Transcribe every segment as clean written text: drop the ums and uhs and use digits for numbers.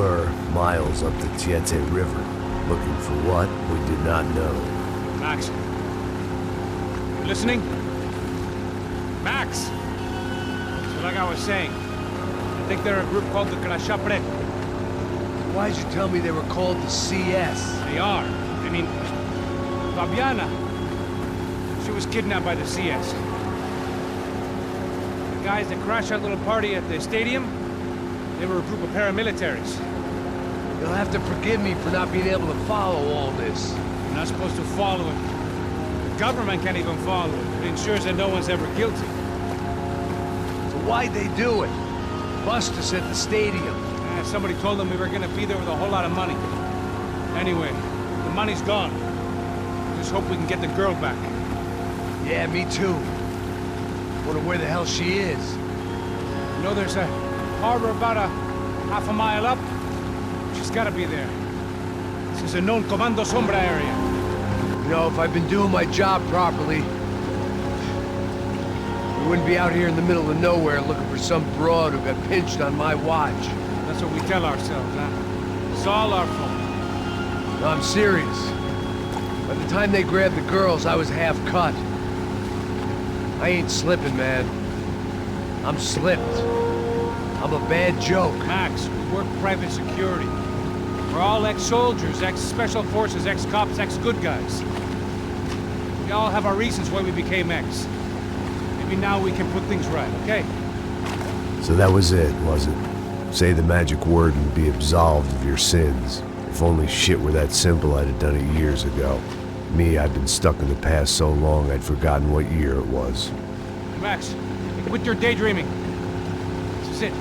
were, miles up the Tiete River, looking for what we did not know. Max. You listening? Max! So like I was saying, I think they're a group called the Crashapre. Why'd you tell me they were called the CS? They are. I mean, Fabiana, she was kidnapped by the CS. The guys that crashed that little party at the stadium, they were a group of paramilitaries. You'll have to forgive me for not being able to follow all this. You're not supposed to follow it. The government can't even follow it. It ensures that no one's ever guilty. So why'd they do it? Bust us at the stadium. Somebody told them we were gonna be there with a whole lot of money. Anyway, the money's gone. Just hope we can get the girl back. Yeah, me too. Wonder where the hell she is. You know there's a harbor about a half a mile up? She's gotta be there. This is a known Comando Sombra area. You know, if I've been doing my job properly, we wouldn't be out here in the middle of nowhere looking for some broad who got pinched on my watch. That's what we tell ourselves, huh? It's all our fault. No, I'm serious. By the time they grabbed the girls, I was half cut. I ain't slipping, man. I'm slipped. I'm a bad joke. Max, we work private security. We're all ex-soldiers, ex-special forces, ex-cops, ex-good guys. We all have our reasons why we became ex. Maybe now we can put things right, okay? So that was it, was it? Say the magic word and be absolved of your sins. If only shit were that simple, I'd have done it years ago. Me, I've been stuck in the past so long I'd forgotten what year it was. Max, quit your daydreaming. This is it.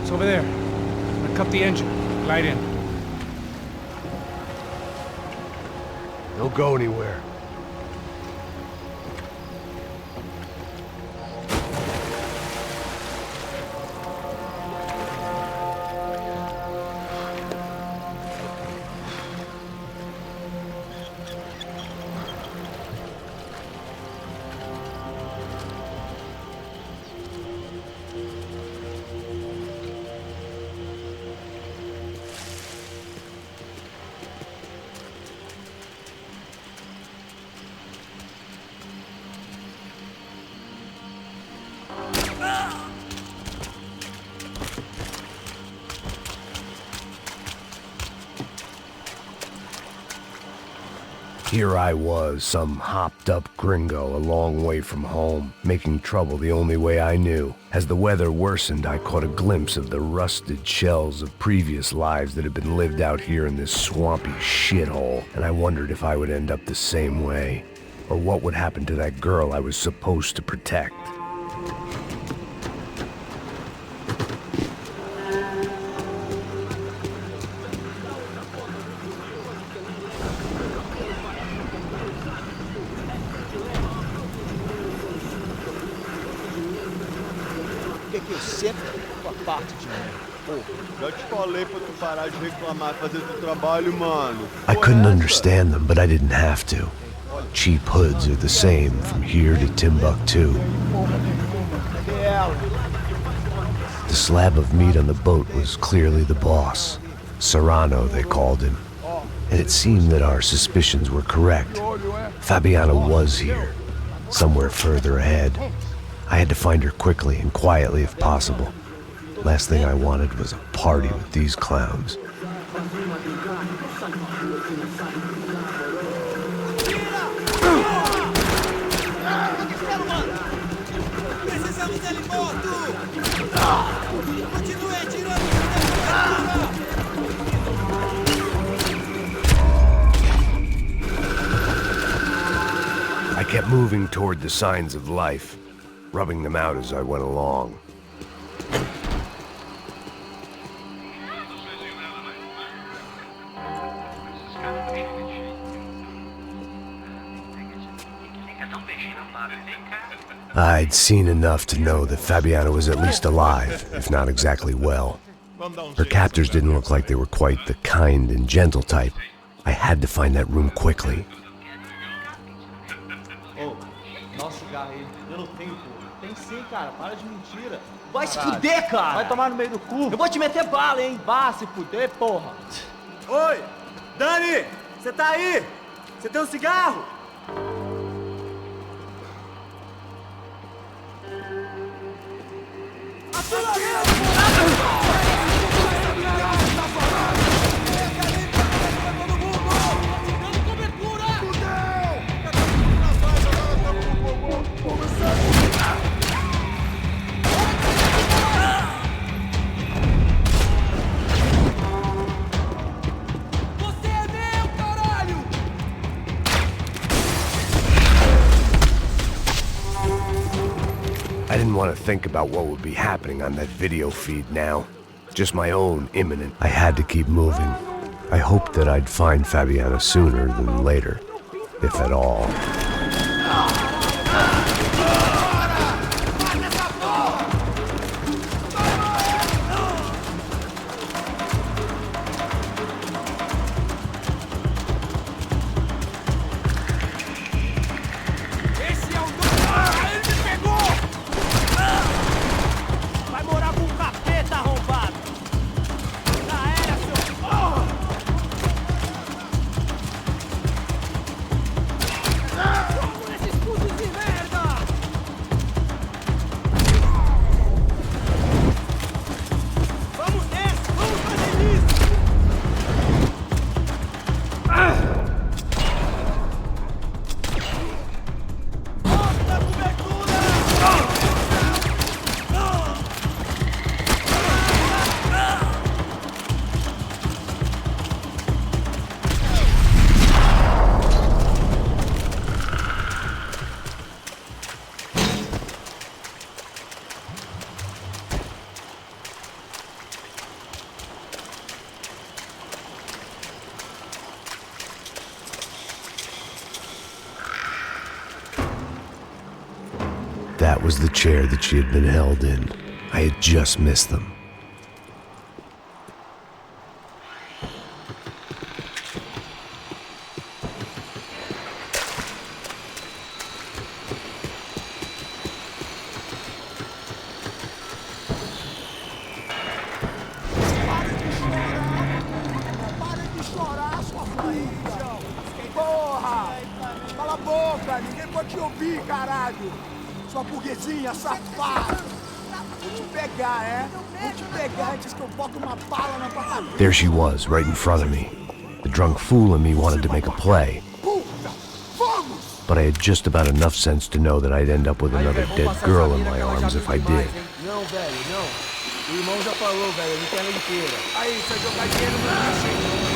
It's over there. I'm gonna cut the engine. Glide in. Don't go anywhere. Here I was, some hopped-up gringo a long way from home, making trouble the only way I knew. As the weather worsened, I caught a glimpse of the rusted shells of previous lives that had been lived out here in this swampy shithole, and I wondered if I would end up the same way, or what would happen to that girl I was supposed to protect. Que eu sempre tua parte de mim. Pô, já te falei pra tu parar de reclamar, fazer teu trabalho, mano. I couldn't understand them, but I didn't have to. Cheap hoods are the same from here to Timbuktu. The slab of meat on the boat was clearly the boss. Serrano, they called him. And it seemed that our suspicions were correct. Fabiana was here, somewhere further ahead. I had to find her quickly and quietly if possible. Last thing I wanted was a party with these clowns. I kept moving toward the signs of life, rubbing them out as I went along. I'd seen enough to know that Fabiana was at least alive, if not exactly well. Her captors didn't look like they were quite the kind and gentle type. I had to find that room quickly. Nosso cigarro aí. Eu não tenho, pô. Tem sim, cara. Para de mentira. Vai se fuder, cara! Vai tomar no meio do cu. Eu vou te meter bala, hein? Vá se fuder, porra. Oi! Dani! Você tá aí? Você tem um cigarro? I didn't want to think about what would be happening on that video feed now. Just my own imminent. I had to keep moving. I hoped that I'd find Fabiana sooner than later, if at all. That was the chair that she had been held in. I had just missed them. Porra! Cala a boca! Ninguém pode te ouvir, caralho! Sua burguesinha safada! Vou te pegar, é? Vou te pegar antes que eu boto uma bala na tua cabeça! There she was, right in front of me. The drunk fool in me wanted to make a play. Puta! Vamos! But I had just about enough sense to know that I'd end up with another dead girl in my arms if I did. Não, velho, não. O irmão já falou, velho, a gente ela inteira. Aí, você vai jogar dinheiro no lixo, hein?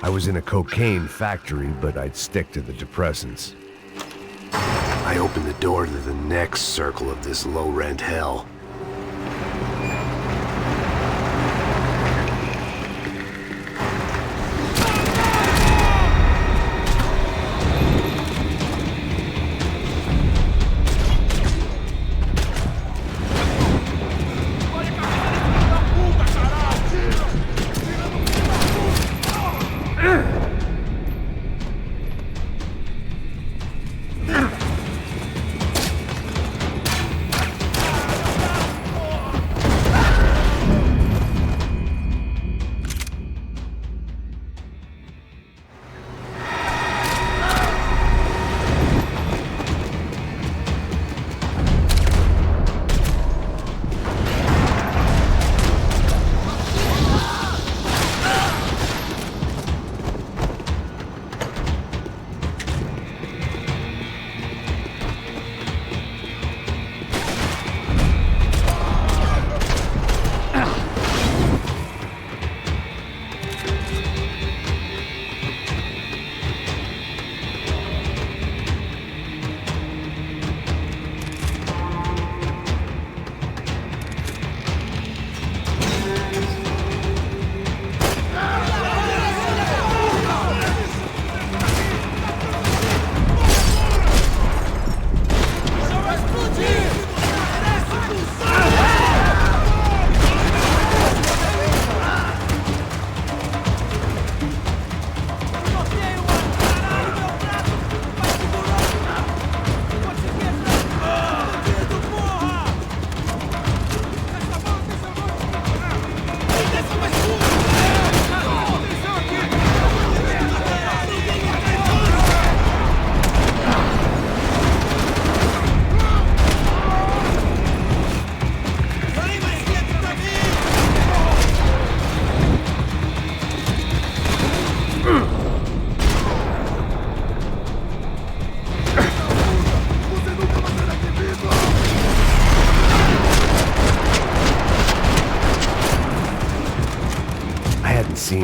I was in a cocaine factory, but I'd stick to the depressants. I opened the door to the next circle of this low-rent hell.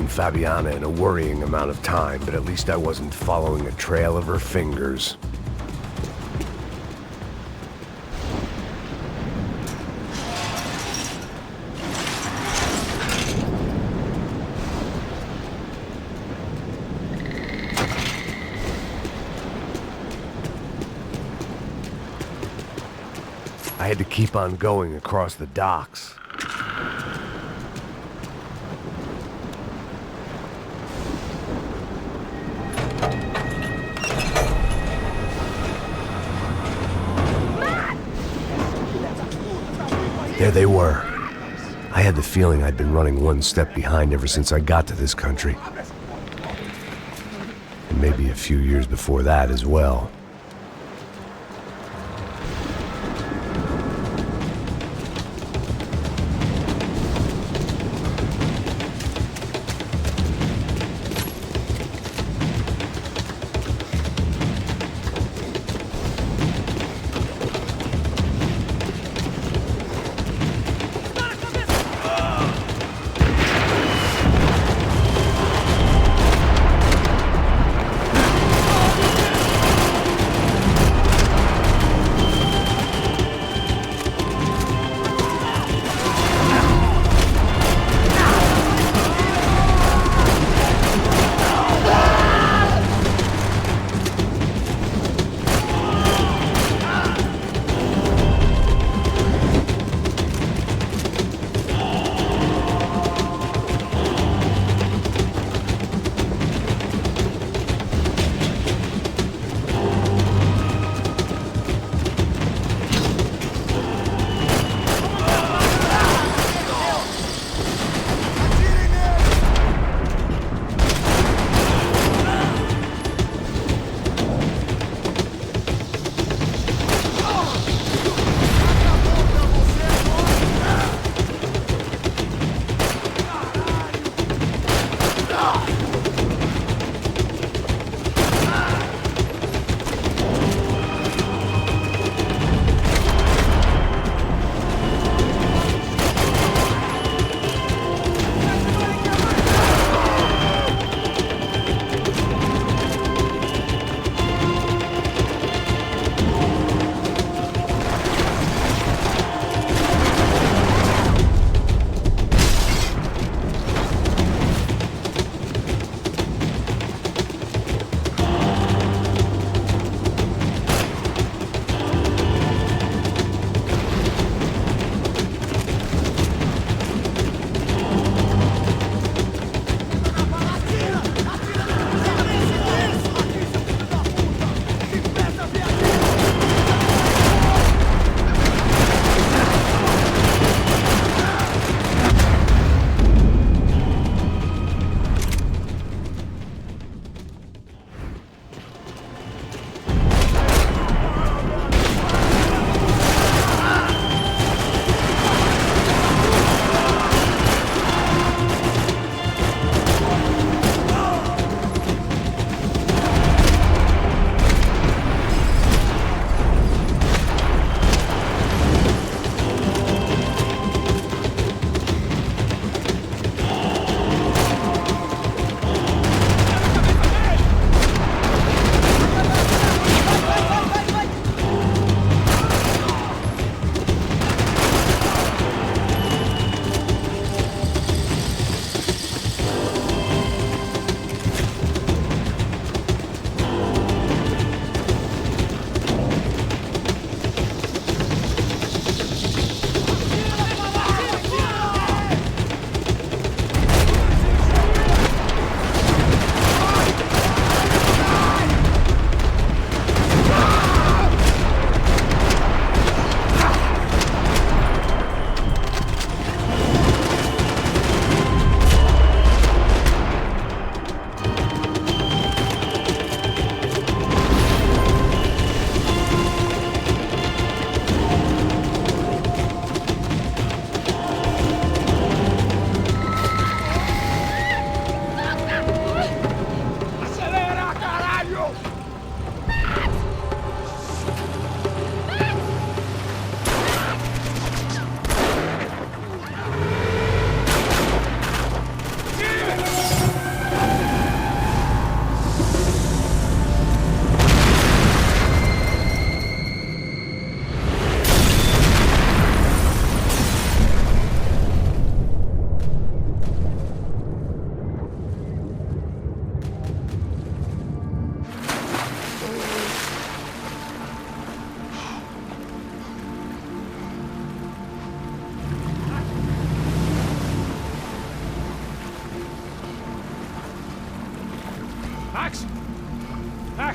found Fabiana in a worrying amount of time, but at least I wasn't following a trail of her fingers. I had to keep on going across the docks. There they were. I had the feeling I'd been running one step behind ever since I got to this country. And maybe a few years before that as well.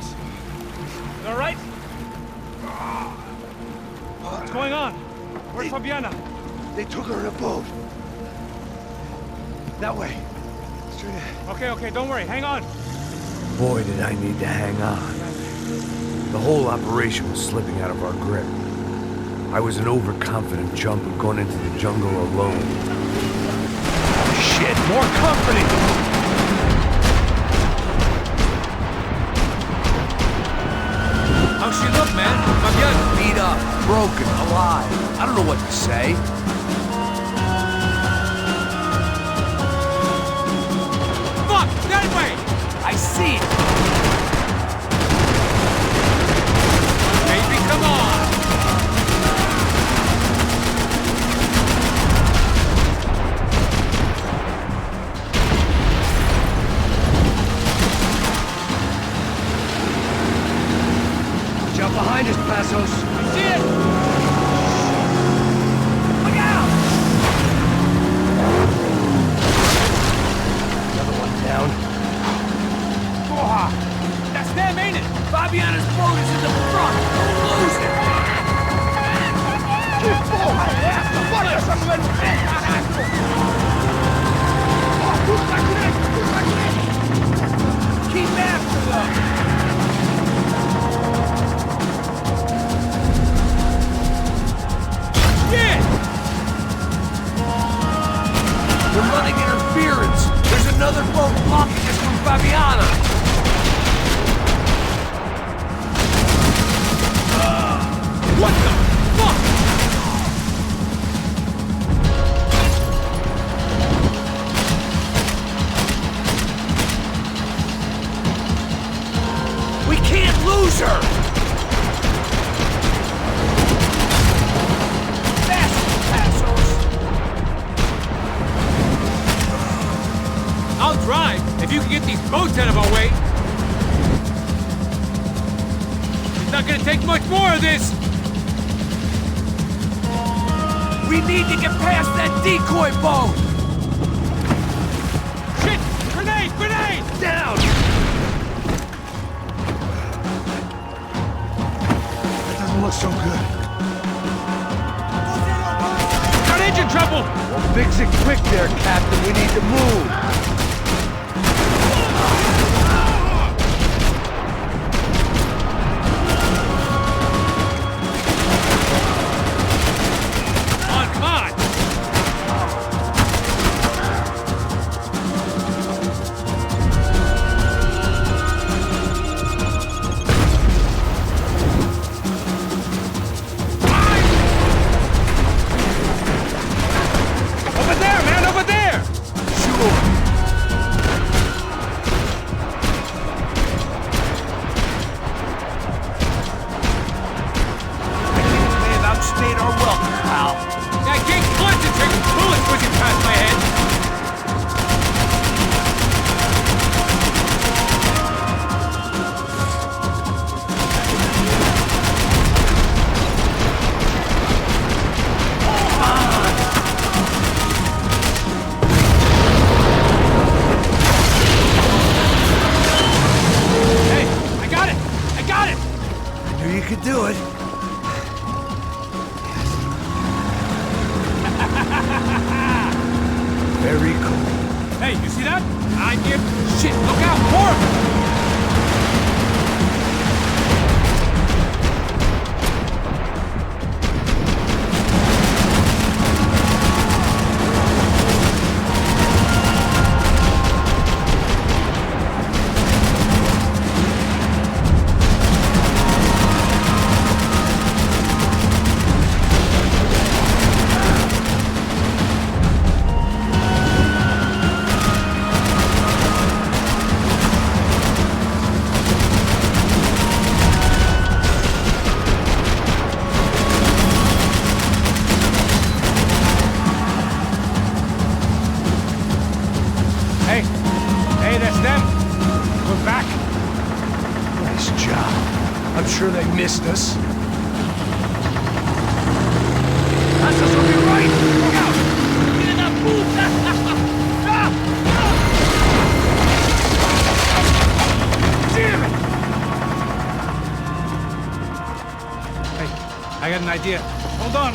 Max! You all right? What's going on? Where's Fabiana? They took her in a boat. That way. Straight ahead. Okay, don't worry. Hang on. Boy, did I need to hang on. The whole operation was slipping out of our grip. I was an overconfident chump who'd gone into the jungle alone. Shit, more company! How's she look, man? Fabiana? Beat up, broken, alive. I don't know what to say. Fuck! That way! I see it. Baby, come on! Jump behind us, Passos. I see it! Look out! Another one down. That's them, ain't it? Fabiana's boat is in the front. Don't lose it. Que porra é essa? Bora essa mulher no pé, caralho! Ó, tudo pra direita, tudo pra direita! Keep after them. Shit! We're running interference. There's another boat blocking us from Fabiana. What the fuck? We can't lose her. Faster, Passos. I'll drive if you can get these boats out of our way. It's not gonna take much more of this. We need to get past that decoy boat. Shit! Grenade! Grenade! Down. That doesn't look so good. Got engine trouble! Well, fix it quick there, Captain. We need to move. Come on! Over there, man! Over there! Sure. I think we may have outstayed our welcome, pal. I can't concentrate with bullets whizzing past my head! Hey, I got it! I got it! I knew you could do it. Very cool. Hey, you see that? I give shit. Look out, more of them! Hey, that's them. We're back. Nice job. I'm sure they missed us. Passos will be right. Look out! Get that Damn it! got an idea. Hold on.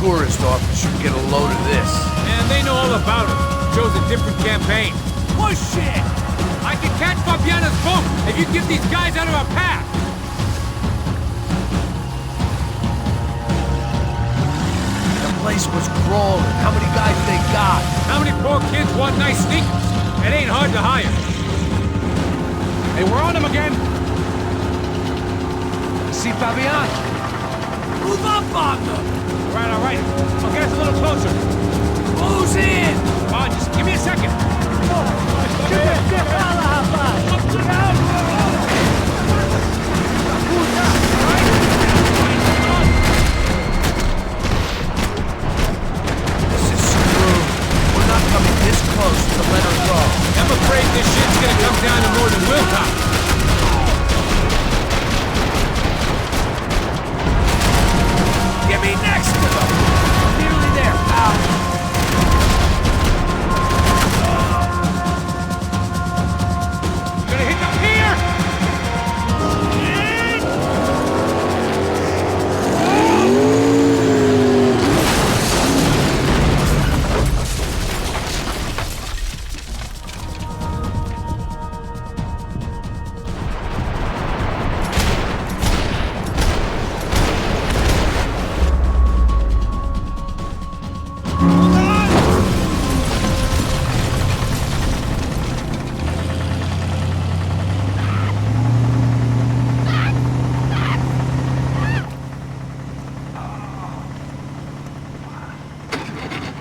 Tourist office should get a load of this. Man, they know all about it. Chose a different campaign. Bullshit! I can catch Fabiana's boat if you get these guys out of our path. The place was crawling. How many guys they got? How many poor kids want nice sneakers? It ain't hard to hire. Hey, we're on them again. See Fabiana? Move up on them! All right. I'll get us a little closer. Who's in? Come on, just give me a second. This is screwed. We're not coming this close to let her go. I'm afraid this shit's gonna come down to more than willpower. Get me next to them! Nearly there, pal. Gonna hit them here!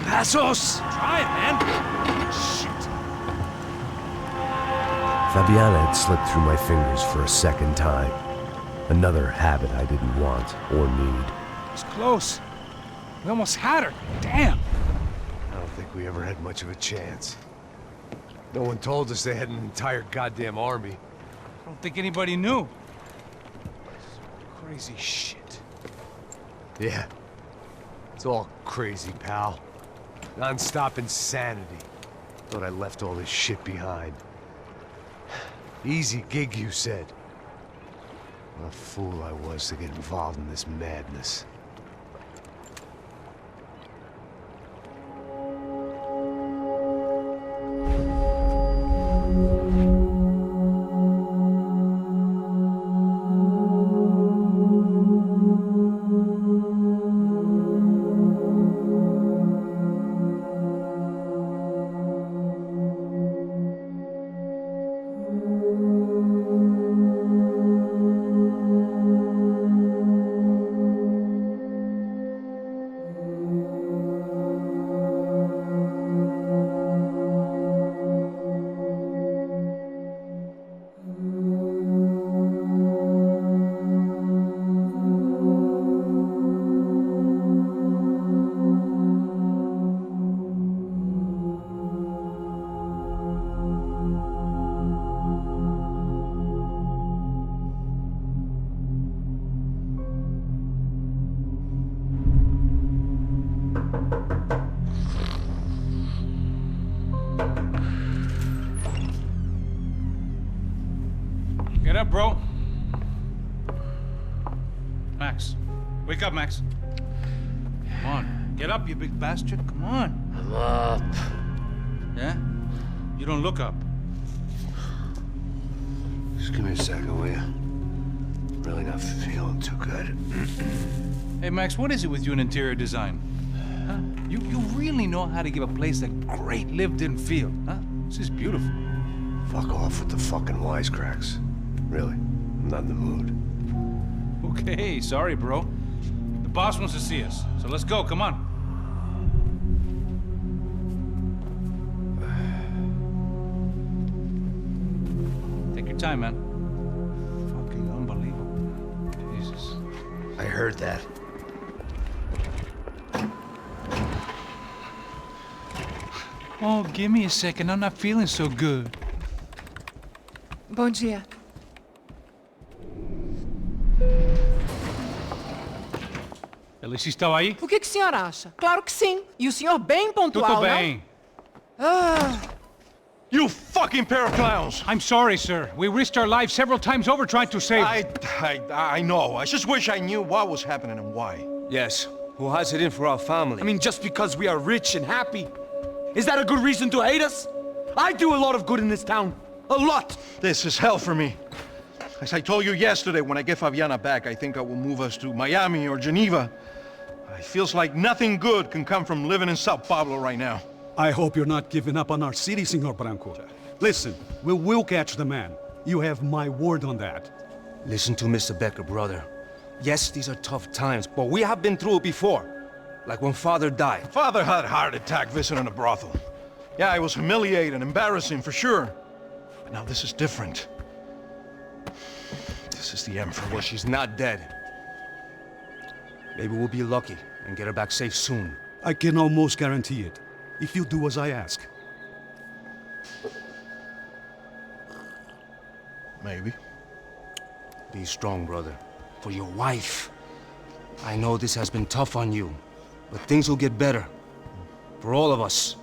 Passos! Try it, man. Shit. Fabiana had slipped through my fingers for a second time. Another habit I didn't want or need. It's close. We almost had her. Damn. I don't think we ever had much of a chance. No one told us they had an entire goddamn army. I don't think anybody knew. Crazy shit. Yeah. It's all crazy, pal. Non-stop insanity. Thought I left all this shit behind. Easy gig, you said. What a fool I was to get involved in this madness. Get up, bro. Max. Wake up, Max. Come on. Get up, you big bastard. Come on. I'm up. Yeah? You don't look up. Just give me a second, will you? Really not feeling too good. Hey, Max, what is it with you and interior design? Huh? You really know how to give a place a great lived-in feel, huh? This is beautiful. Fuck off with the fucking wisecracks. Really, I'm not in the mood. Okay, sorry, bro. The boss wants to see us, so let's go, come on. Take your time, man. Fucking unbelievable. Jesus. I heard that. Oh, give me a second. I'm not feeling so good. Bom dia. Alice estava aí? O que o senhor acha? Claro que sim. E o senhor bem pontual, Tudo bem. You fucking pair of clowns! I'm sorry, sir. We risked our lives several times over trying to save... I know. I just wish I knew what was happening and why. Yes, who has it in for our family? I mean, just because we are rich and happy, is that a good reason to hate us? I do a lot of good in this town. A lot! This is hell for me. As I told you yesterday, when I get Fabiana back, I think I will move us to Miami or Geneva. It feels like nothing good can come from living in Sao Paulo right now. I hope you're not giving up on our city, Senor Branco. Listen, we will catch the man. You have my word on that. Listen to Mr. Becker, brother. Yes, these are tough times, but we have been through it before. Like when Father died. Father had a heart attack visiting a brothel. Yeah, it was humiliating, embarrassing, for sure. But now this is different. This is the Emperor. Well, she's not dead. Maybe we'll be lucky and get her back safe soon. I can almost guarantee it, if you do as I ask. Maybe. Be strong, brother. For your wife. I know this has been tough on you, but things will get better. For all of us.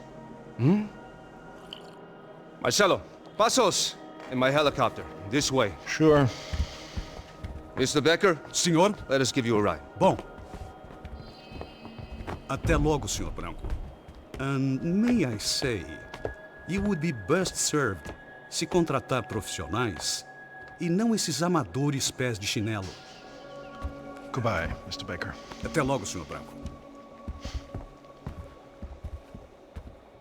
Marcelo, pasos in my helicopter. This way. Sure. Mr. Becker, Senhor? let us give you a ride. Bom. Até logo, Senhor Branco. And may I say, you would be best served se contratar profissionais e não esses amadores pés de chinelo. Goodbye, Mr. Baker. Até logo, Senhor Branco.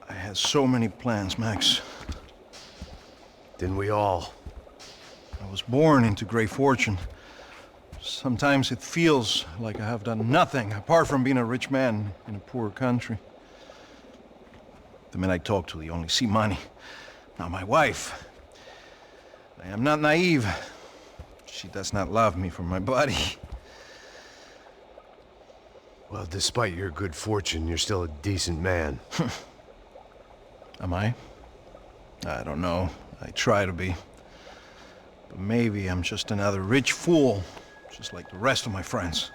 I had so many plans, Max. Didn't we all? I was born into great fortune. Sometimes it feels like I have done nothing apart from being a rich man in a poor country. The men I talk to, they only see money. Now my wife, I am not naive. She does not love me for my body. Well, despite your good fortune, you're still a decent man. Am I? I don't know. I try to be. But maybe I'm just another rich fool, just like the rest of my friends.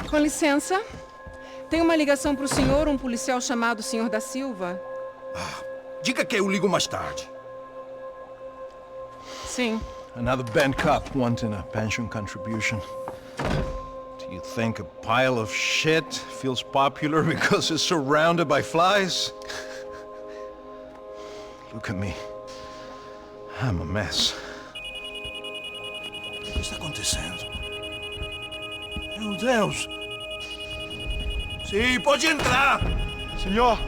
Com licença. Tem uma ligação pro senhor, um policial chamado Senhor da Silva. Diga que eu ligo mais tarde. Sim. Another bent cop wanting a pension contribution. Do you think a pile of shit feels popular because it's surrounded by flies? Look at me. I'm a mess. O que está acontecendo? Meu Deus! Sim, pode entrar! Senhor,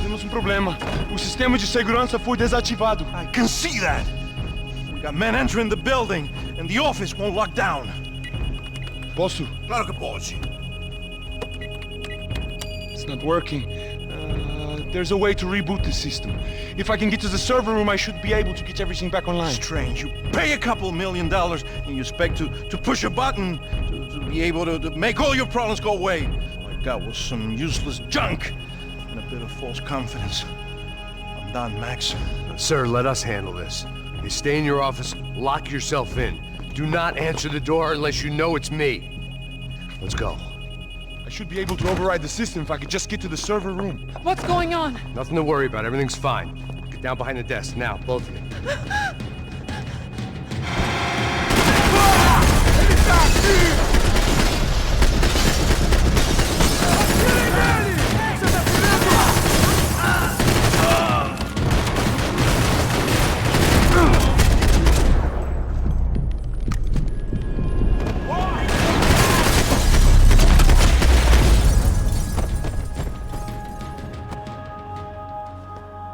temos um problema. O sistema de segurança foi desativado. I can see that! We got men entering the building, and the office won't lock down. Posso? Claro que pode. It's not working. There's a way to reboot the system. If I can get to the server room, I should be able to get everything back online. Strange. You pay a couple $1 million, and you expect to push a button to be able to make all your problems go away. All I got was some useless junk and a bit of false confidence. I'm done, Max. Sir, let us handle this. You stay in your office, lock yourself in. Do not answer the door unless you know it's me. Let's go. I should be able to override the system if I could just get to the server room. What's going on? Nothing to worry about. Everything's fine. Get down behind the desk now, both of you.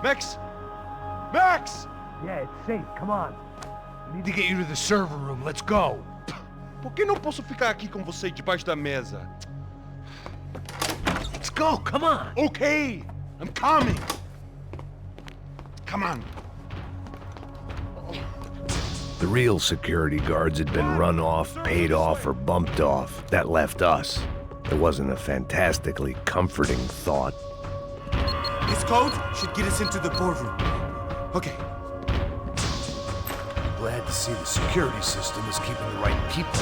Max! Max! Yeah, it's safe. Come on. We need to get you to the server room. Let's go. Por que não posso ficar aqui com você debaixo da mesa? Let's go. Come on. Okay, I'm coming. Come on. The real security guards had been run off, paid off, or bumped off. That left us. It wasn't a fantastically comforting thought. This code should get us into the boardroom. Okay. Glad to see the security system is keeping the right people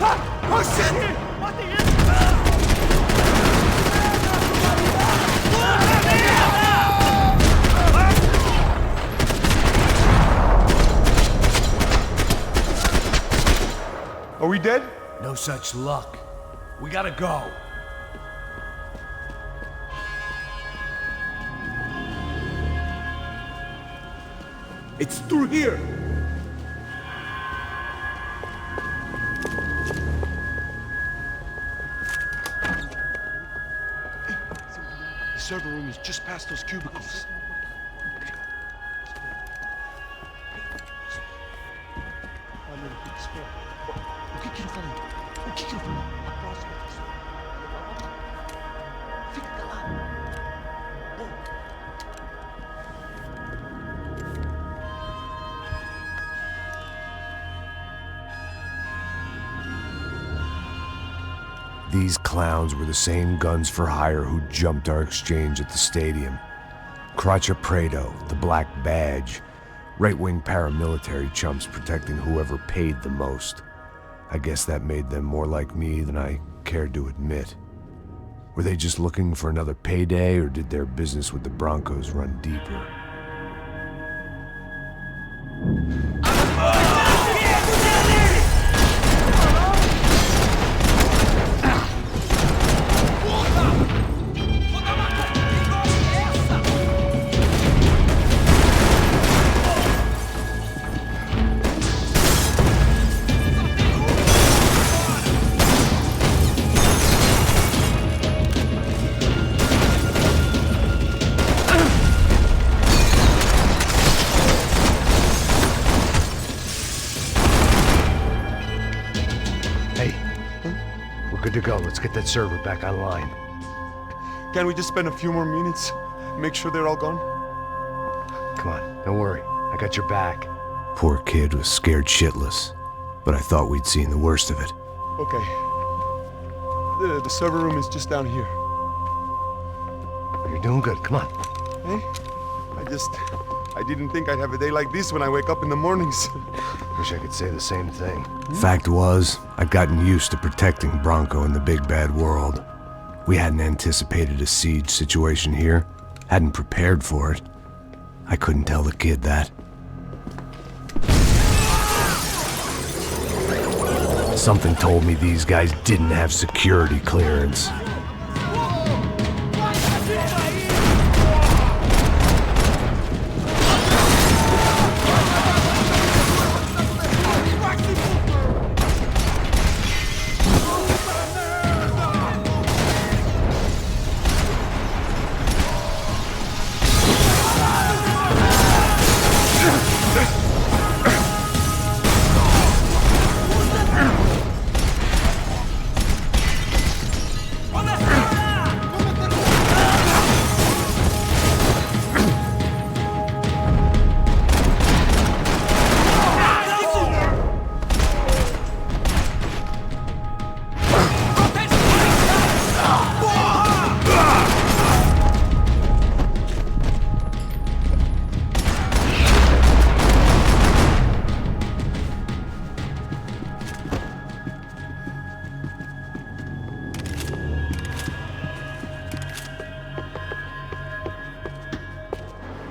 out. Oh shit! What the Are we dead? No such luck. We gotta go. It's through here! The server room is just past those cubicles. O que ele falou? O que ele falou? A próxima. Fica calado. These clowns were the same guns for hire who jumped our exchange at the stadium. Crotcha Prado, the Black Badge, right-wing paramilitary chumps protecting whoever paid the most. I guess that made them more like me than I cared to admit. Were they just looking for another payday, or did their business with the Broncos run deeper? Good to go. Let's get that server back online. Can we just spend a few more minutes? Make sure they're all gone? Come on, don't worry. I got your back. Poor kid was scared shitless, but I thought we'd seen the worst of it. Okay. The server room is just down here. You're doing good. Come on. Hey? I didn't think I'd have a day like this when I wake up in the mornings. Wish I could say the same thing. Fact was, I'd gotten used to protecting Bronco in the big bad world. We hadn't anticipated a siege situation here, hadn't prepared for it. I couldn't tell the kid that. Something told me these guys didn't have security clearance.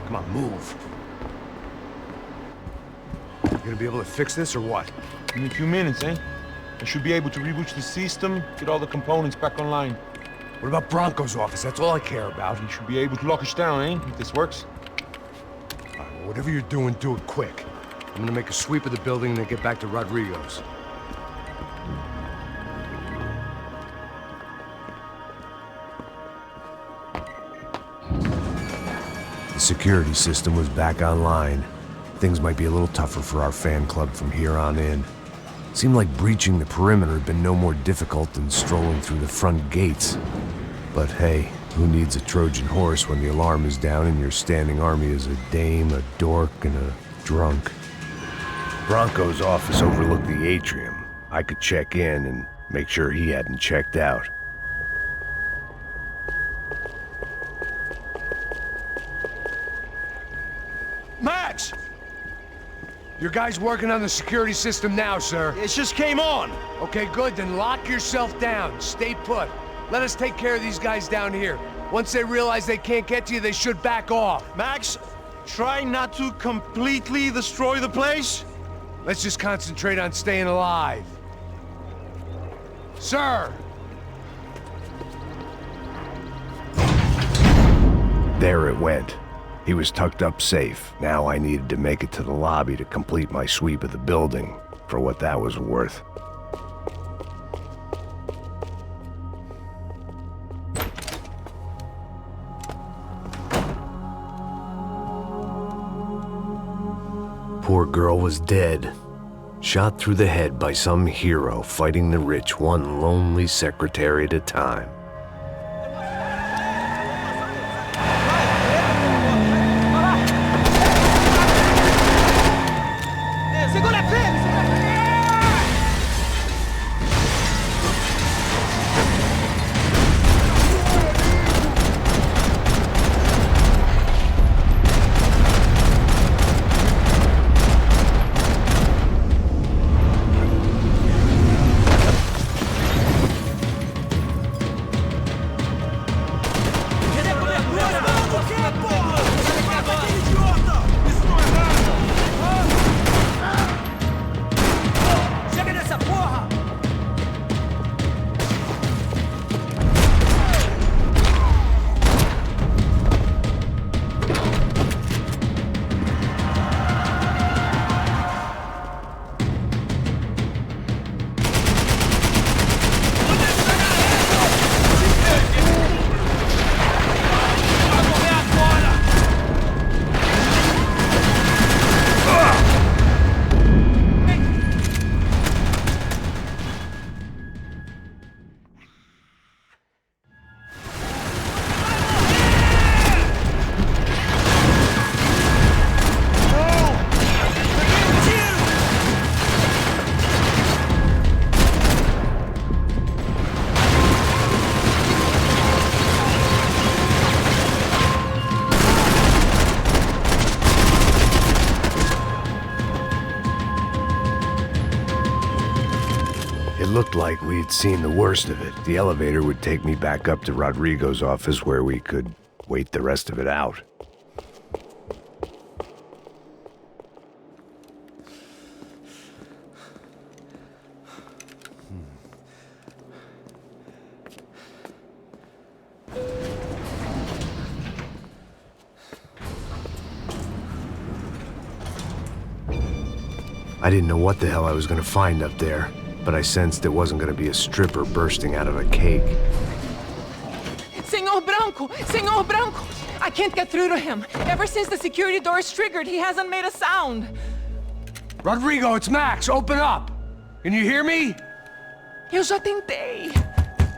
Come on, move. You gonna be able to fix this or what? In a few minutes, eh? I should be able to reboot the system, get all the components back online. What about Bronco's office? That's all I care about. You should be able to lock us down, eh? If this works. All right, well, whatever you're doing, do it quick. I'm gonna make a sweep of the building and then get back to Rodrigo's. The security system was back online. Things might be a little tougher for our fan club from here on in. Seemed like breaching the perimeter had been no more difficult than strolling through the front gates. But hey, who needs a Trojan horse when the alarm is down and your standing army is a dame, a dork, and a drunk? Bronco's office overlooked the atrium. I could check in and make sure he hadn't checked out. Max! Your guy's working on the security system now, sir. It just came on. Okay, good, then lock yourself down. Stay put. Let us take care of these guys down here. Once they realize they can't get to you, they should back off. Max, try not to completely destroy the place. Let's just concentrate on staying alive. Sir! There it went. He was tucked up safe. Now I needed to make it to the lobby to complete my sweep of the building, for what that was worth. Poor girl was dead. Shot through the head by some hero fighting the rich one lonely secretary at a time. It looked like we'd seen the worst of it. The elevator would take me back up to Rodrigo's office where we could wait the rest of it out. I didn't know what the hell I was going to find up there, but I sensed it wasn't going to be a stripper bursting out of a cake. Senor Branco! Senor Branco! I can't get through to him. Ever since the security door is triggered, he hasn't made a sound. Rodrigo, it's Max. Open up. Can you hear me? Eu já tentei.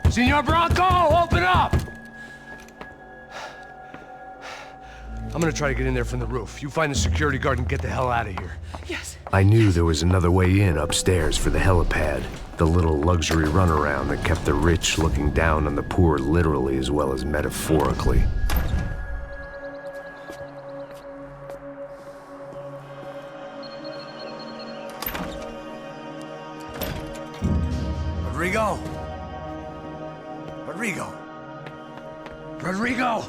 Senor Branco, open up! I'm gonna try to get in there from the roof. You find the security guard and get the hell out of here. Yes. I knew there was another way in upstairs for the helipad, the little luxury runaround that kept the rich looking down on the poor literally as well as metaphorically. Rodrigo! Rodrigo! Rodrigo!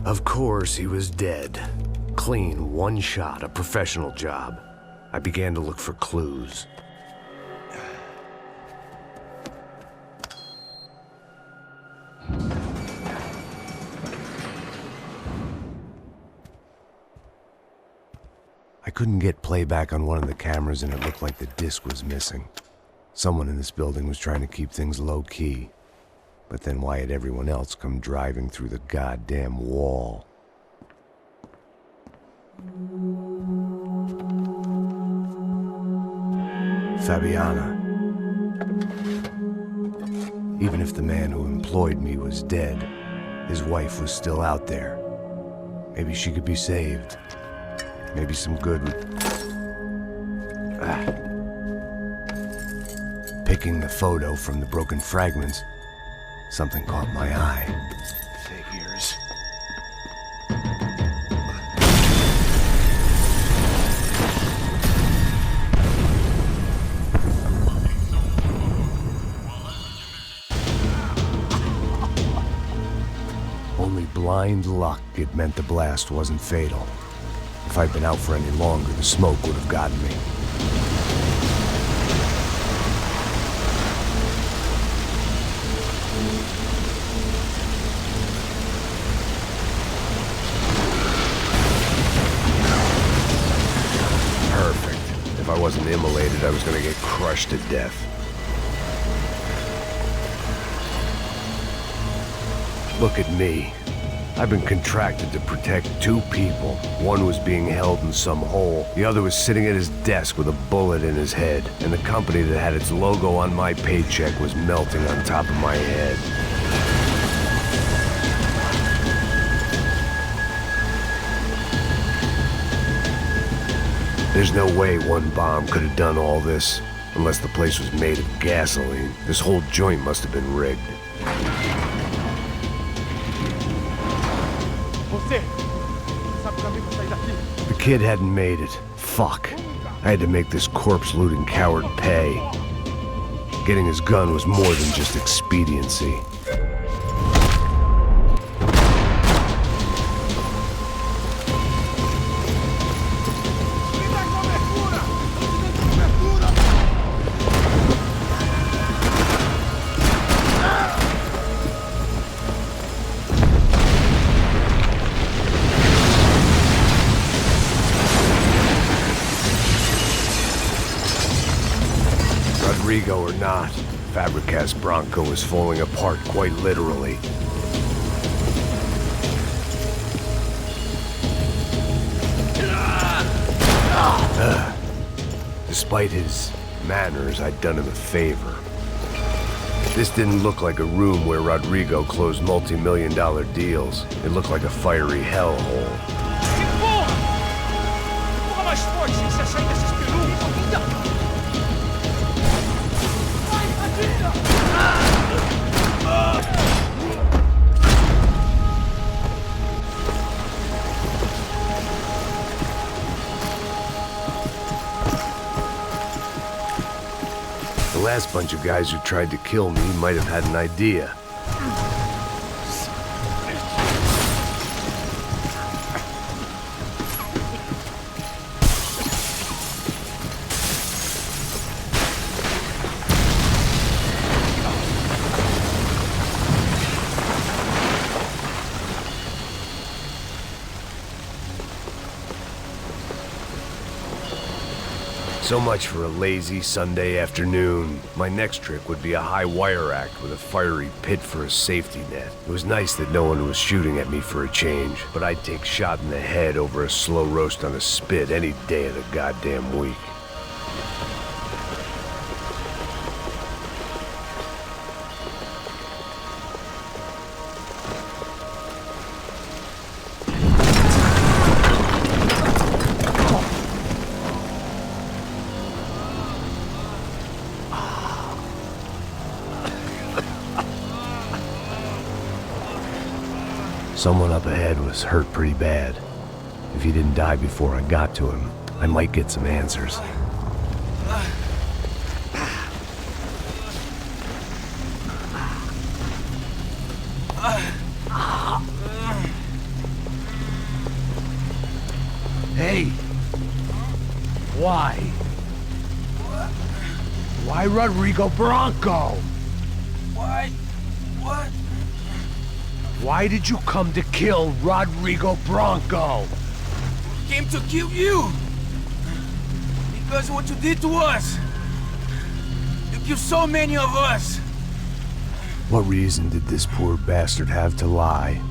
Of course, he was dead. Clean, one shot, a professional job. I began to look for clues. couldn't get playback on one of the cameras and it looked like the disc was missing. Someone in this building was trying to keep things low-key. But then why had everyone else come driving through the goddamn wall? Fabiana. Even if the man who employed me was dead, his wife was still out there. Maybe she could be saved. Maybe some good would... Picking the photo from the broken fragments, something caught my eye. Figures. Only blind luck it meant the blast wasn't fatal. If I'd been out for any longer, the smoke would have gotten me. Perfect. If I wasn't immolated, I was gonna get crushed to death. Look at me. I've been contracted to protect two people. One was being held in some hole. The other was sitting at his desk with a bullet in his head. And the company that had its logo on my paycheck was melting on top of my head. There's no way one bomb could have done all this. Unless the place was made of gasoline. This whole joint must have been rigged. The kid hadn't made it. Fuck. I had to make this corpse-looting coward pay. Getting his gun was more than just expediency. Rodrigo or not, Fabricas Bronco was falling apart quite literally. Despite his manners, I'd done him a favor. This didn't look like a room where Rodrigo closed multi-million-dollar deals. It looked like a fiery hellhole. The last bunch of guys who tried to kill me might have had an idea. So much for a lazy Sunday afternoon. My next trick would be a high wire act with a fiery pit for a safety net. It was nice that no one was shooting at me for a change, but I'd take shot in the head over a slow roast on a spit any day of the goddamn week. Someone up ahead was hurt pretty bad. If he didn't die before I got to him, I might get some answers. Hey! Why? Why Rodrigo Bronco? Why? What? Why did you come to kill Rodrigo Bronco? Came to kill you! Because of what you did to us. You killed so many of us. What reason did this poor bastard have to lie?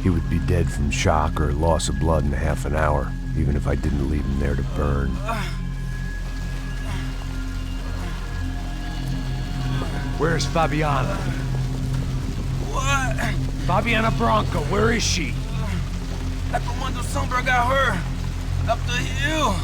He would be dead from shock or loss of blood in half an hour, even if I didn't leave him there to burn. Where's Fabiana? What? Fabiana Branco, where is she? That Comando Sombra got her. Up the hill.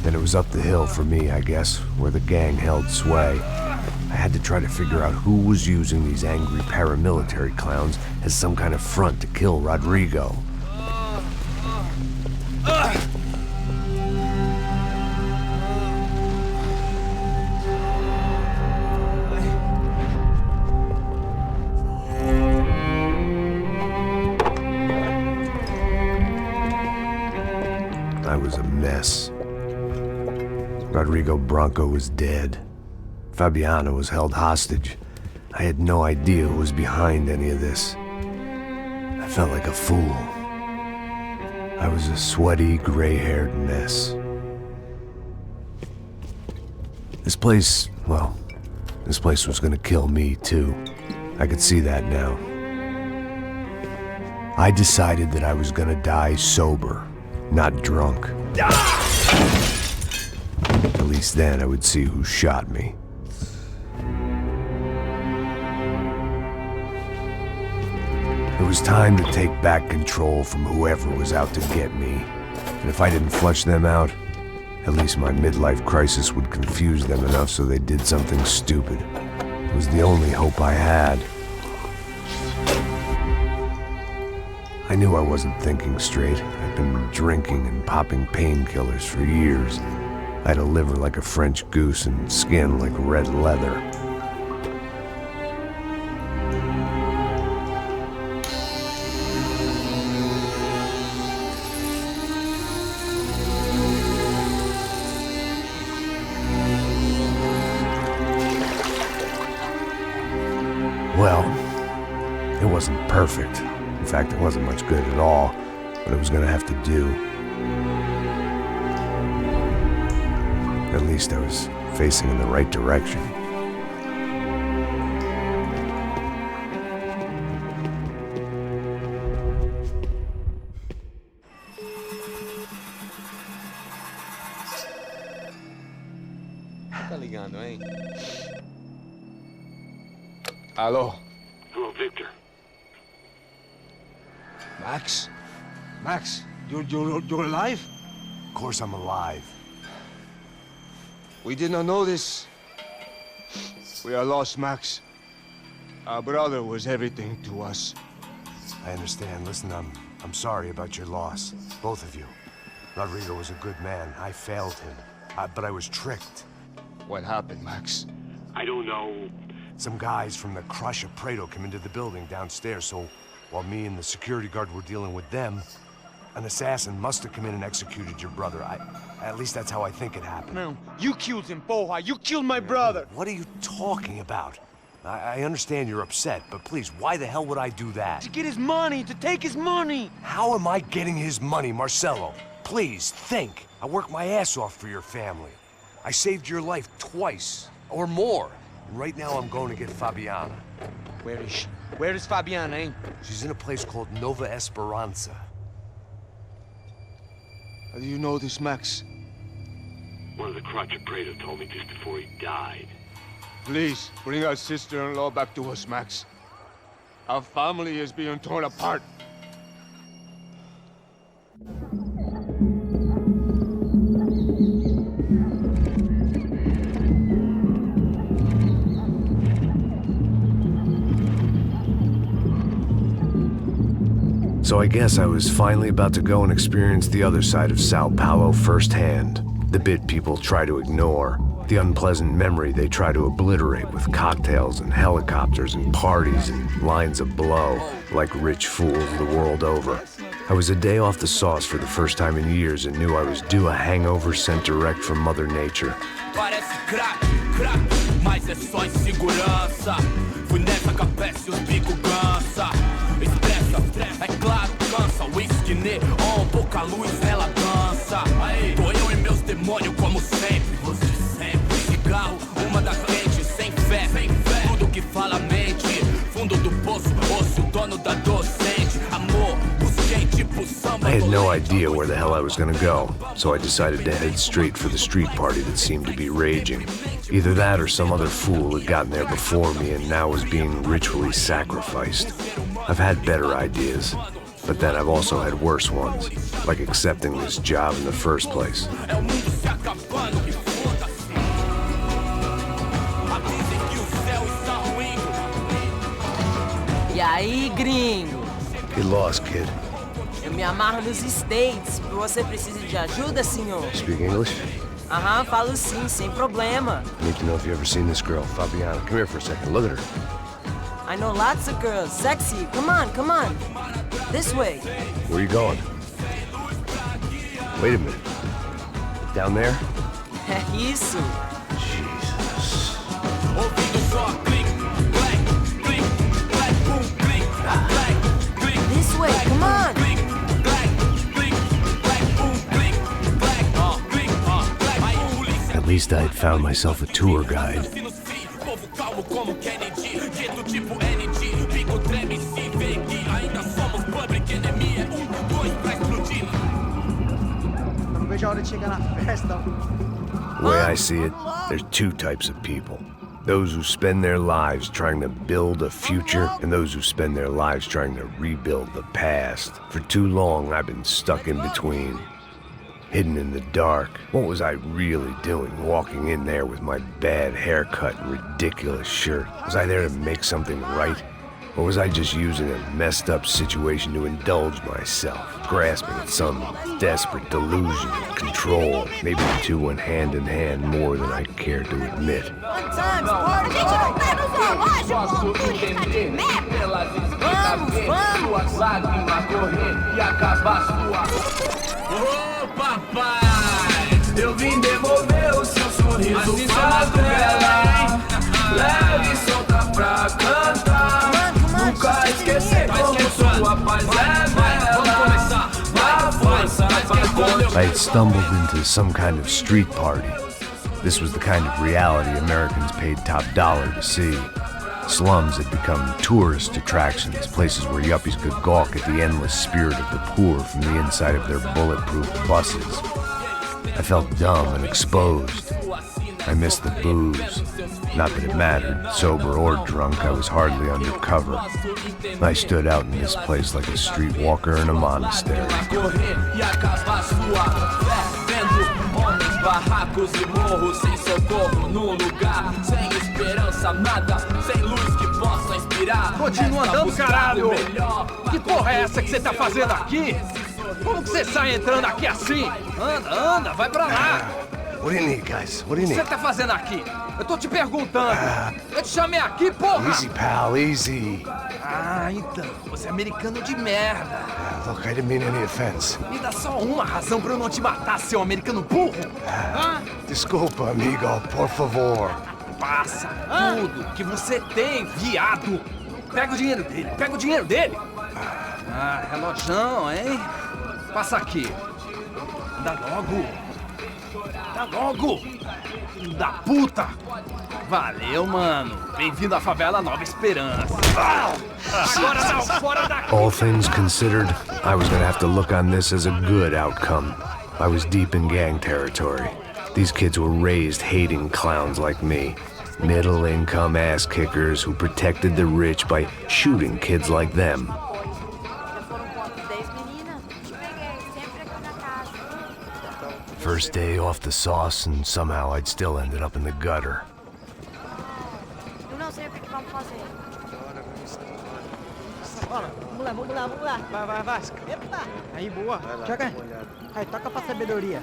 Then it was up the hill for me, I guess, where the gang held sway. I had to try to figure out who was using these angry paramilitary clowns as some kind of front to kill Rodrigo. I was a mess. Rodrigo Branco was dead. Fabiana was held hostage. I had no idea who was behind any of this. I felt like a fool. I was a sweaty, gray-haired mess. This place, well, this place was gonna kill me too. I could see that now. I decided that I was gonna die sober, not drunk. At least then I would see who shot me. It was time to take back control from whoever was out to get me. And if I didn't flush them out, at least my midlife crisis would confuse them enough so they did something stupid. It was the only hope I had. I knew I wasn't thinking straight. I'd been drinking and popping painkillers for years. I had a liver like a French goose and skin like red leather. Well, it wasn't perfect. In fact, it wasn't much good at all, but it was gonna have to do. At least I was facing in the right direction. Tá ligando, hein? Hello. Hello, Victor. Max? Max, you're alive? Of course I'm alive. We did not know this. We are lost, Max. Our brother was everything to us. I understand. Listen, I'm sorry about your loss. Both of you. Rodrigo was a good man. I failed him. But I was tricked. What happened, Max? I don't know. Some guys from the Crush of Prado came into the building downstairs, so while me and the security guard were dealing with them, an assassin must have come in and executed your brother. At least that's how I think it happened. No, you killed him, porra. You killed my brother. What are you talking about? I understand you're upset, but please, why the hell would I do that? To get his money, to take his money. How am I getting his money, Marcelo? Please, think. I worked my ass off for your family. I saved your life twice, or more. And right now I'm going to get Fabiana. Where is she? Where is Fabiana, eh? She's in a place called Nova Esperanza. How do you know this, Max? One of the Crotch Prado told me just before he died. Please, bring our sister-in-law back to us, Max. Our family is being torn apart. So I guess I was finally about to go and experience the other side of Sao Paulo firsthand. The bit people try to ignore. The unpleasant memory they try to obliterate with cocktails and helicopters and parties and lines of blow, like rich fools the world over. I was a day off the sauce for the first time in years and knew I was due a hangover sent direct from Mother Nature. Parece crack, mas é só insegurança. Fui nessa capeste, os bico cansa. Estressa, é claro, cansa. Whisky neon, pouca luz, ela dança. Aí, patrimônio como sempre. Cigarro, uma da frente, sem fé. Tudo que fala mente. Fundo do poço, osso, dono da docente. Amor, busquei tipo samba. I had no idea where the hell I was gonna go, so I decided to head straight for the street party that seemed to be raging. Either that or some other fool had gotten there before me and now was being ritually sacrificed. I've had better ideas, but then I've also had worse ones, like accepting this job in the first place. E aí, gringo? Get lost, kid. Eu me amarro nos States. Você precisa de ajuda, senhor? Speak English? Aham, falo sim, sem problema. I need to know if you've ever seen this girl, Fabiana. Come here for a second. Look at her. I know lots of girls. Sexy. Come on, come on. This way. Where are you going? Wait a minute. Down there? É isso. Jesus. This way, come on. At least I had found myself a tour guide. The way I see it, there's two types of people. Those who spend their lives trying to build a future, and those who spend their lives trying to rebuild the past. For too long, I've been stuck in between. Hidden in the dark. What was I really doing walking in there with my bad haircut and ridiculous shirt? Was I there to make something right? Or was I just using a messed up situation to indulge myself, grasping at some desperate delusion of control? Maybe the two went hand in hand more than I cared to admit. Ô papai, eu vim devolver o seu sorriso favela. Leve e solta pra cantar. Nunca esquecer como sua paz é bela. Na força, I had stumbled into some kind of street party. This was the kind of reality Americans paid top dollar to see. Slums had become tourist attractions, places where yuppies could gawk at the endless spirit of the poor from the inside of their bulletproof buses. I felt dumb and exposed. I missed the booze. Not that it mattered, sober or drunk, I was hardly undercover. I stood out in this place like a streetwalker in a monastery. Barracos e morros sem socorro num lugar sem esperança, nada, sem luz que possa inspirar. Continua andando, caralho! Que porra é essa que você tá fazendo aqui? Como que você sai entrando aqui assim? Anda, anda, vai pra lá! What do you need, guys? What do you O que need? você tá fazendo aqui? Eu tô te perguntando. Eu te chamei aqui, porra! Easy, pal, easy. Ah, então, você é americano de merda. Look, I didn't mean any offense. Me dá só uma razão pra eu não te matar, seu americano burro. Desculpa, amigo, por favor. Passa tudo que você tem, viado. Pega o dinheiro dele, pega o dinheiro dele. Ah, relojão, hein? Passa aqui. Dá logo. Dá logo. Filho da puta. Valeu, mano. Bem-vindo à favela Nova Esperança. Agora não, fora daqui. All things considered, I was gonna have to look on this as a good outcome. I was deep in gang territory. These kids were raised hating clowns like me. Middle-income ass-kickers who protected the rich by shooting kids like them. First day off the sauce, and somehow I'd still ended up in the gutter. Eu não sei o que vamos fazer. Vamos lá. Vai. Epa! Aí, boa. Joga. Aí, toca pra sabedoria.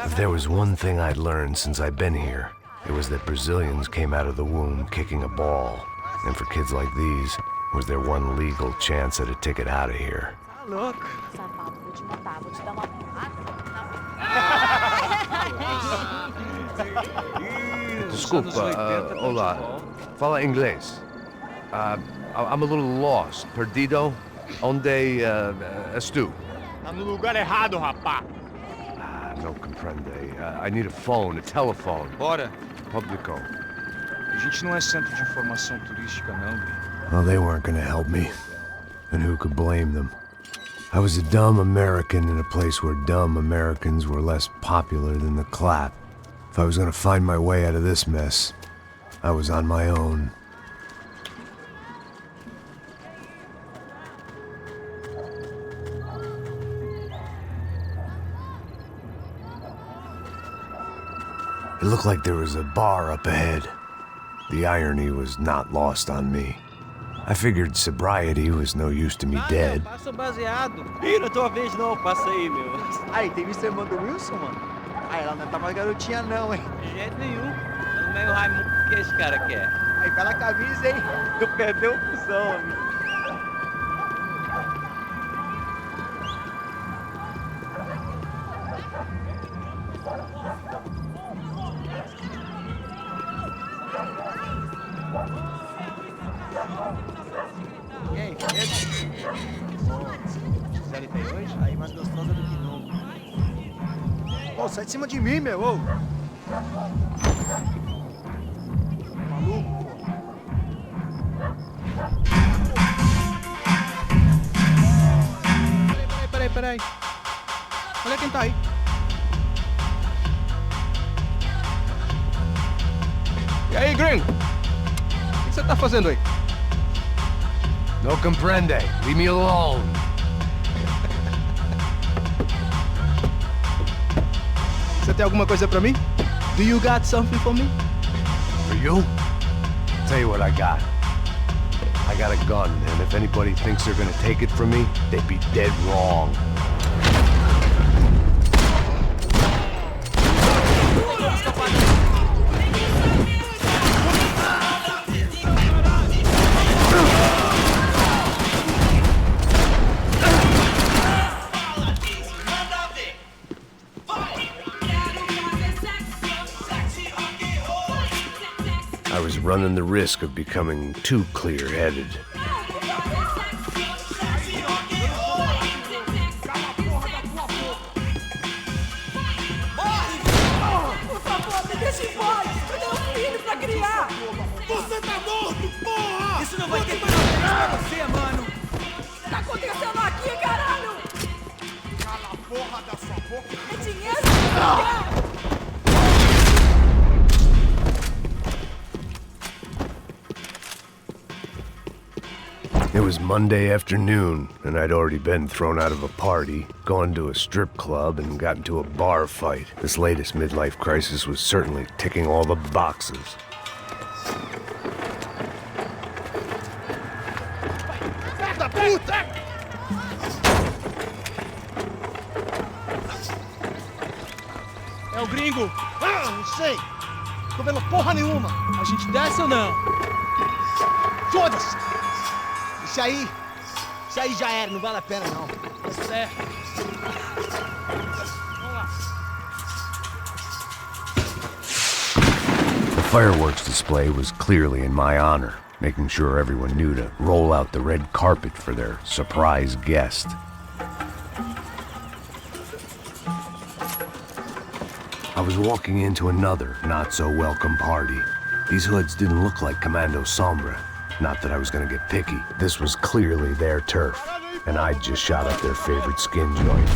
If there was one thing I'd learned since I'd been here, it was that Brazilians came out of the womb kicking a ball. And for kids like these, was their one legal chance at a ticket out of here. Tá louco. Safado, vou te matar, vou te dar uma porrada. Desculpa, olá. Fala inglês. I'm a little lost. Perdido? Onde, estou? Tá no lugar errado, rapá. no comprende. I need a phone, a telephone. Bora. Publico. A gente não é centro de informação turística, não, Gui. Well, they weren't gonna help me. And who could blame them? I was a dumb American in a place where dumb Americans were less popular than the clap. If I was gonna find my way out of this mess, I was on my own. It looked like there was a bar up ahead. The irony was not lost on me. I figured sobriety was no use to me dead. Passa o baseado. Ih, não é tua vez não, passa aí, meu. Aí, tem visto a irmã do Wilson, mano? Aí, ela não tá mais garotinha não, hein? De jeito nenhum. É o meio Raimundo que esse cara quer. Aí, pela camisa, hein? Tu perdeu o cuzão, amigo. E aí, beleza? Gisele tem hoje? Aí, mais gostosa do que nunca. Ô, sai de cima de mim, meu, ô! Maluco, pô. Peraí. Olha quem tá aí. E aí, gringo? O que você tá fazendo aí? No comprende. Leave me alone. Você tem alguma coisa pra mim? Do you got something for me? For you? Tell you what I got. I got a gun, and if anybody thinks they're gonna take it from me, they'd be dead wrong. I was running the risk of becoming too clear-headed. Você tá morto, porra! Isso não vai ter parabéns pra você, mano! Tá acontecendo aqui, caralho? Cala a porra da sua boca! É dinheiro! It was Monday afternoon, and I'd already been thrown out of a party, gone to a strip club, and got into a bar fight. This latest midlife crisis was certainly ticking all the boxes. Filha da puta! É o gringo! Ah, não sei! Tô vendo porra nenhuma! A gente desce ou não? Foda-se! Isso aí já era, não vale a pena não. É. Vamos lá. The fireworks display was clearly in my honor, making sure everyone knew to roll out the red carpet for their surprise guest. I was walking into another not-so-welcome party. These hoods didn't look like Commando Sombra. Not that I was gonna get picky. This was clearly their turf, and I'd just shot up their favorite skin joint.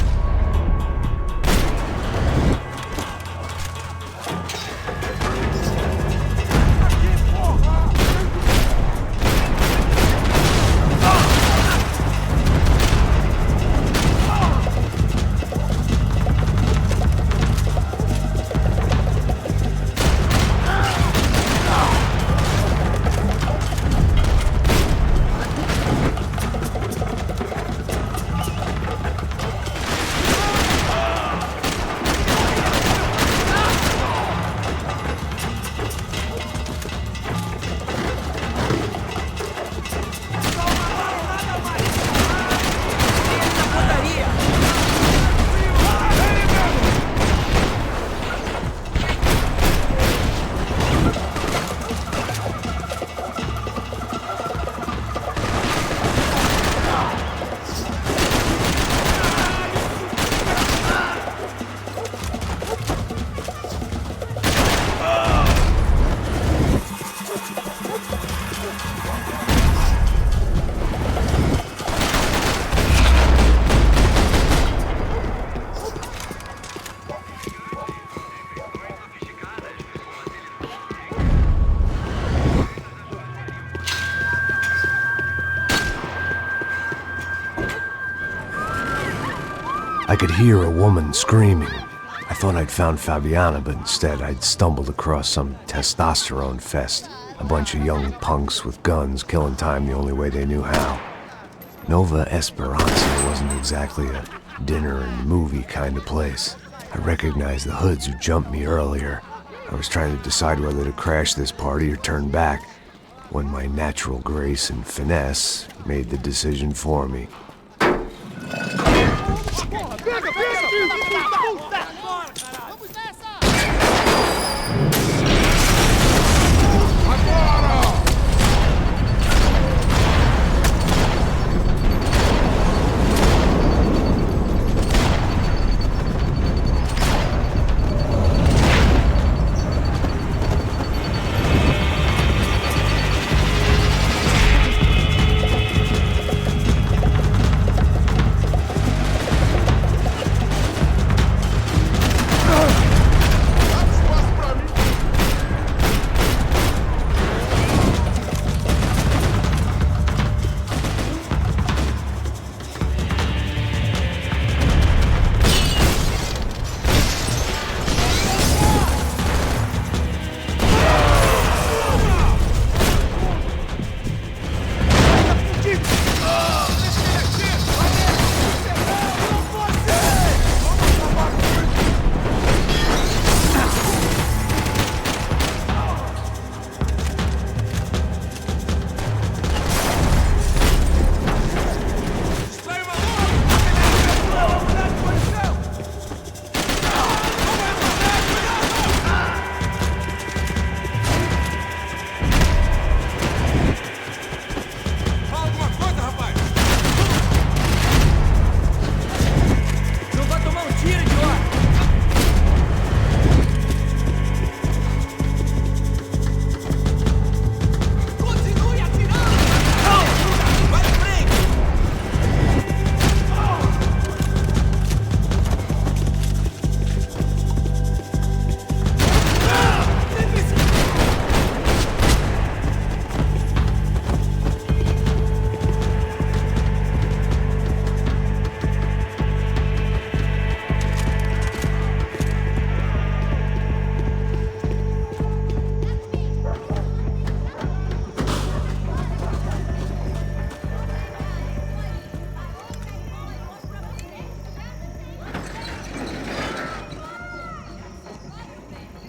I could hear a woman screaming. I thought I'd found Fabiana, but instead I'd stumbled across some testosterone fest. A bunch of young punks with guns killing time the only way they knew how. Nova Esperanza wasn't exactly a dinner and movie kind of place. I recognized the hoods who jumped me earlier. I was trying to decide whether to crash this party or turn back, when my natural grace and finesse made the decision for me.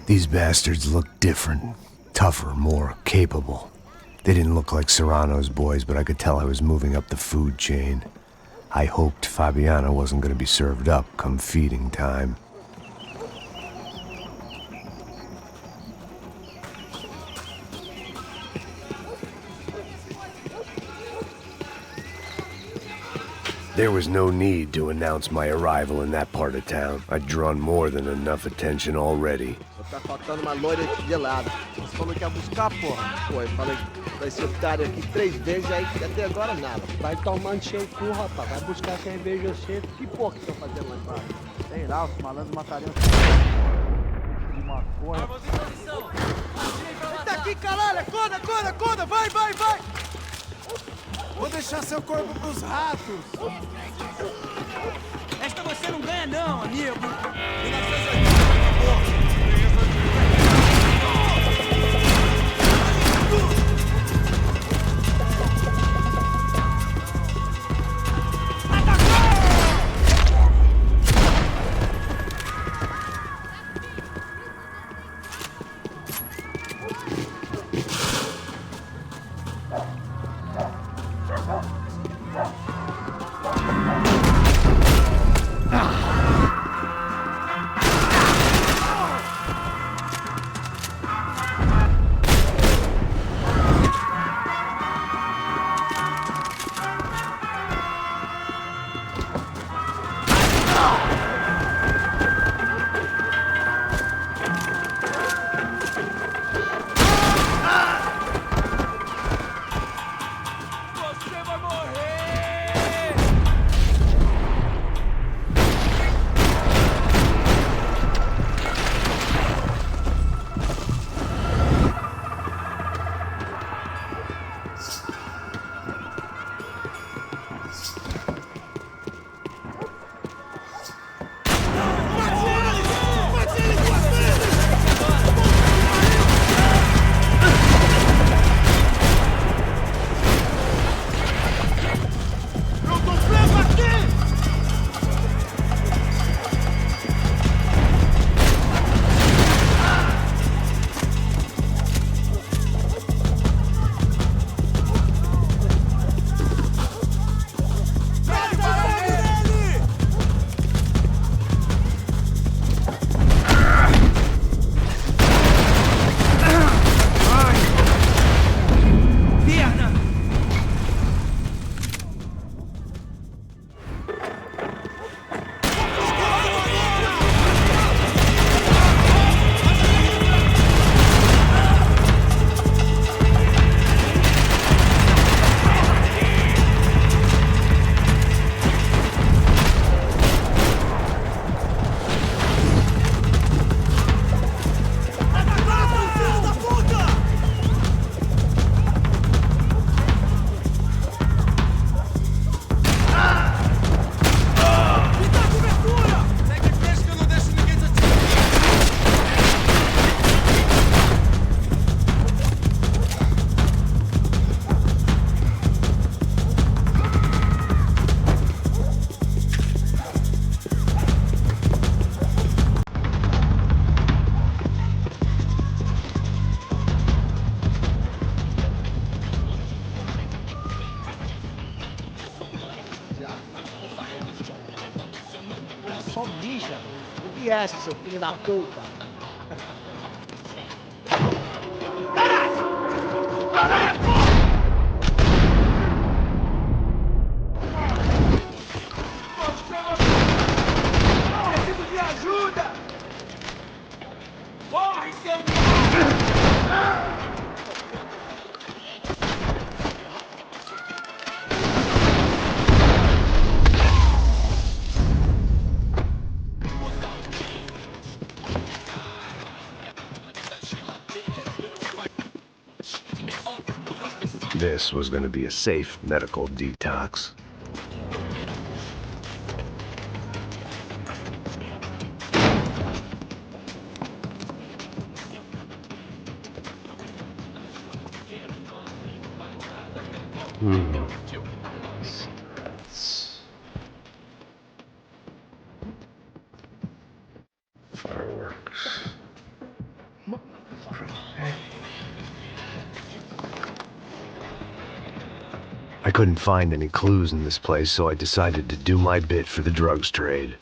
These bastards looked different, tougher, more capable. They didn't look like Serrano's boys, but I could tell I was moving up the food chain. I hoped Fabiana wasn't going to be served up come feeding time. There was no need to announce my arrival in that part of town. I'd drawn more than enough attention already. Tá faltando uma loira gelada. Você falou que ia buscar, porra. Pô, eu falei pra esse otário aqui 3 vezes, aí até agora nada. Vai tomando seu cu, rapaz. Vai buscar cerveja cedo. Que porra que estão fazendo lá embaixo? Sei lá, os malandros matariam de maconha. Tá aqui, caralho! Acorda, acorda, acorda! Vai, vai, vai! Vou deixar seu corpo pros ratos! Esta você não ganha não, amigo! 1980 acabou! só bicha. O que é essa, seu filho da puta? Preciso de ajuda! Corre, seu... This was going to be a safe medical detox. Fireworks. I couldn't find any clues in this place, so I decided to do my bit for the drugs trade.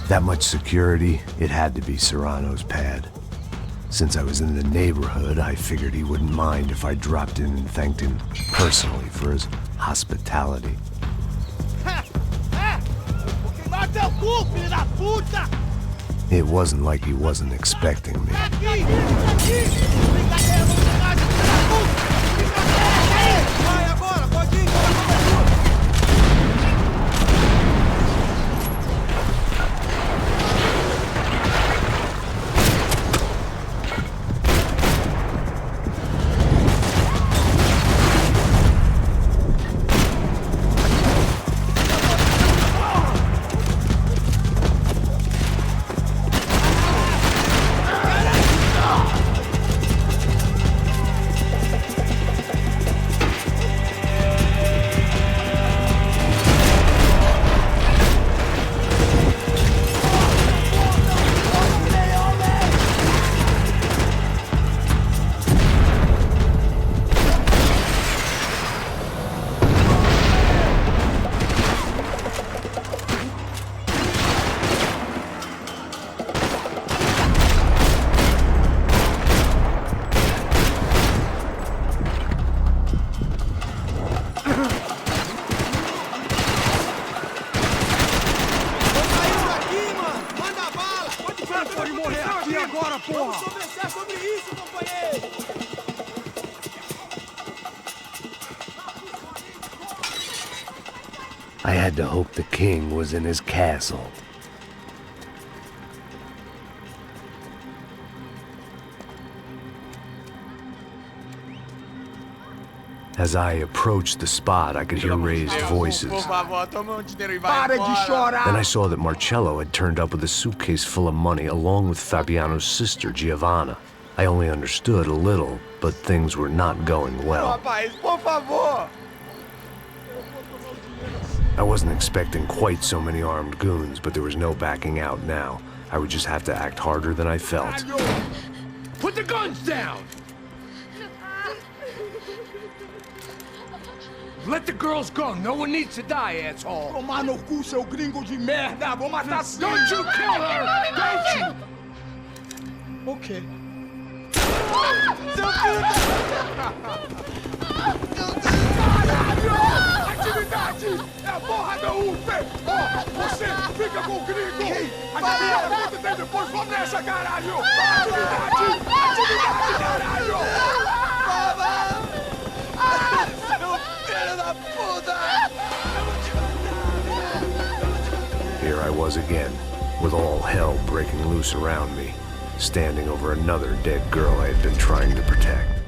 That much security, it had to be Serrano's pad. Since I was in the neighborhood, I figured he wouldn't mind if I dropped in and thanked him personally for his hospitality. It wasn't like he wasn't expecting me. I had to hope the king was in his castle. As I approached the spot, I could hear raised voices. Then I saw that Marcello had turned up with a suitcase full of money along with Fabiano's sister, Giovanna. I only understood a little, but things were not going well. I wasn't expecting quite so many armed goons, but there was no backing out now. I would just have to act harder than I felt. Put the guns down! Let the girls go. No one needs to die, asshole. Tomar no cu, seu gringo de merda. Vou matar sim. Don't you kill her! Don't you! Ok. Seu filho Caralho! Atividade! É a porra da UP! Ó, você fica com o gringo! A galera conta tem depois, vamos nessa, caralho! Atividade! Atividade, caralho! Here I was again, with all hell breaking loose around me, standing over another dead girl I had been trying to protect.